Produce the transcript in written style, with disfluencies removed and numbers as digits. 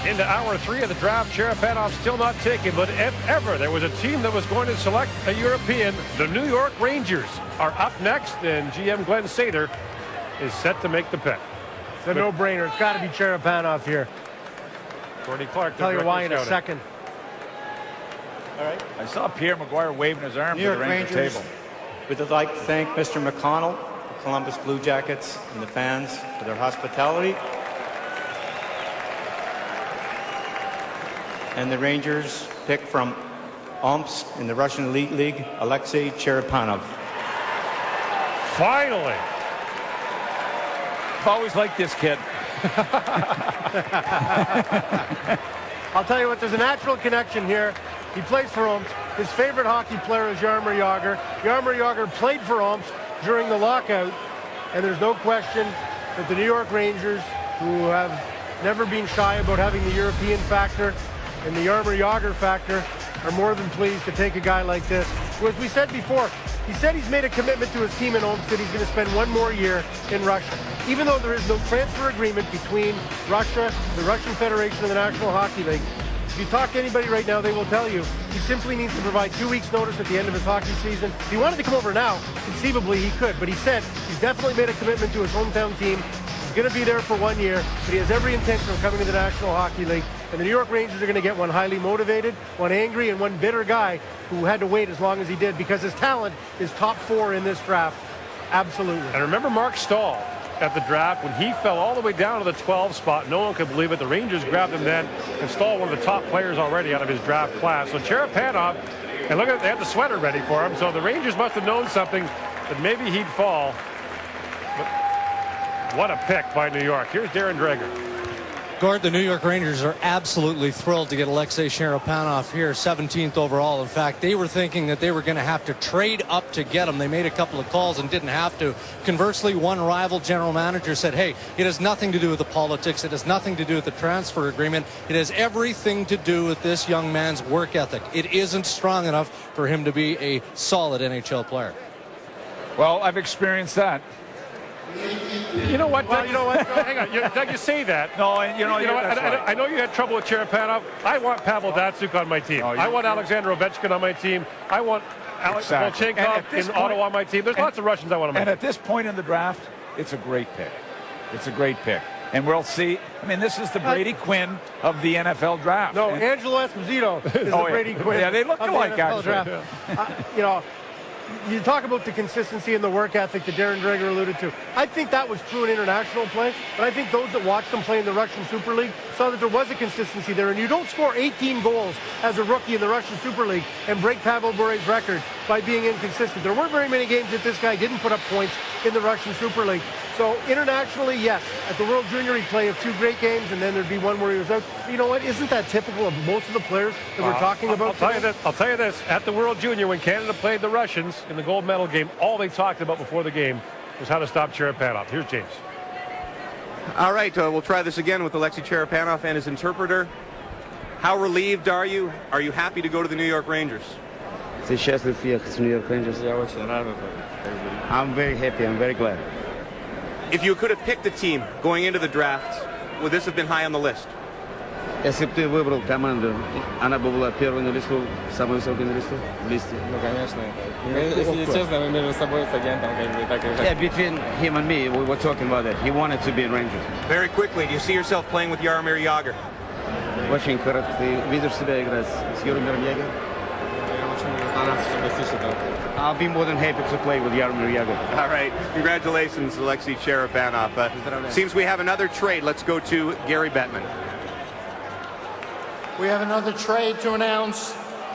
Into hour 3 of the draft. Cherepanov still not taken, but if ever there was a team that was going to select a European, the New York Rangers are up next, and GM Glenn Sather is set to make the pick. It's a no-brainer. It's got to be Cherepanov here. Cordy Clark. Tell you why in a second. All right. I saw Pierre McGuire waving his arm to the Ranger table. We'd like to thank Mr. McConnell, the Columbus Blue Jackets, and the fans for their hospitality. And the Rangers pick from Omsk in the Russian Elite League, Alexei Cherepanov. Finally. I've always liked this kid. I'll tell you what, there's a natural connection here. He plays for Omsk. His favorite hockey player is Jaromir Jagr. Jaromir Jagr played for Omsk during the lockout, and there's no question that the New York Rangers, who have never been shy about having the European factor and the Jaromir Jagr factor, are more than pleased to take a guy like this. As we said before, he said he's made a commitment to his team in Omsk that he's going to spend one more year in Russia. Even though there is no transfer agreement between Russia, the Russian Federation, and the National Hockey League, if you talk to anybody right now, they will tell you he simply needs to provide 2 weeks' notice at the end of his hockey season. If he wanted to come over now, conceivably he could, but he said he's definitely made a commitment to his hometown team. He's going to be there for 1 year, but he has every intention of coming to the National Hockey League. And the New York Rangers are going to get one highly motivated, one angry, and one bitter guy who had to wait as long as he did because his talent is top 4 in this draft. Absolutely. And remember Mark Stahl at the draft when he fell all the way down to the 12 spot. No one could believe it. The Rangers grabbed him then, and Stahl, one of the top players already out of his draft class. So Cherepanov, and look at, they had the sweater ready for him. So the Rangers must have known something that maybe he'd fall. But what a pick by New York. Here's Darren Dreger. Gord, the New York Rangers are absolutely thrilled to get Alexei Cherepanov here, 17th overall. In fact, they were thinking that they were going to have to trade up to get him. They made a couple of calls and didn't have to. Conversely, one rival general manager said, hey, it has nothing to do with the politics. It has nothing to do with the transfer agreement. It has everything to do with this young man's work ethic. It isn't strong enough for him to be a solid NHL player. Well, I've experienced that. You know what? Well, you know what? Hang on. You say that. No, you know what? I know you had trouble with Cherepanov. I want Pavel Datsyuk on my team. I want Alexander Ovechkin on my team. I want Alex Volchenkov in Ottawa on my team. There's lots of Russians I want on my team. And at this point in the draft, it's a great pick. It's a great pick. And we'll see. I mean, this is the Brady Quinn of the NFL draft. No, Angelo Esposito is the Brady Quinn. Yeah, they look alike, actually. You know, you talk about the consistency and the work ethic that Darren Dreger alluded to. I think that was true in international play, but I think those that watched him play in the Russian Super League saw that there was a consistency there, and you don't score 18 goals as a rookie in the Russian Super League and break Pavel Bure's record by being inconsistent. There weren't very many games that this guy didn't put up points in the Russian Super League. So internationally, yes, at the World Junior he'd play a few great games, and then there'd be one where he was out. You know what? Isn't that typical of most of the players that we're talking about? I'll tell you this. At the World Junior, when Canada played the Russians in the gold medal game, all they talked about before the game was how to stop Cherepanov. Here's James. All right, we'll try this again with Alexei Cherepanov and his interpreter. How relieved are you? Are you happy to go to the New York Rangers? I'm very happy. I'm very glad. If you could have picked a team going into the draft, would this have been high on the list? Если бы ты выбрал команду, она бы была первой на листу, самой высокой на листу, в листе. Ну, конечно. Если честно, мы между собой с агентом как бы так и... Yeah, between him and me, we were talking about that. He wanted to be in Rangers. Very quickly, do you see yourself playing with Jaromir Jagr? Очень коротко. Ты видишь себя играть с Jaromиром Jagr? I'll be more than happy to play with Jaromir Jagr. All right. Congratulations, Alexei Cherepanov. Seems we have another trade. Let's go to Gary Bettman. We have another trade to announce.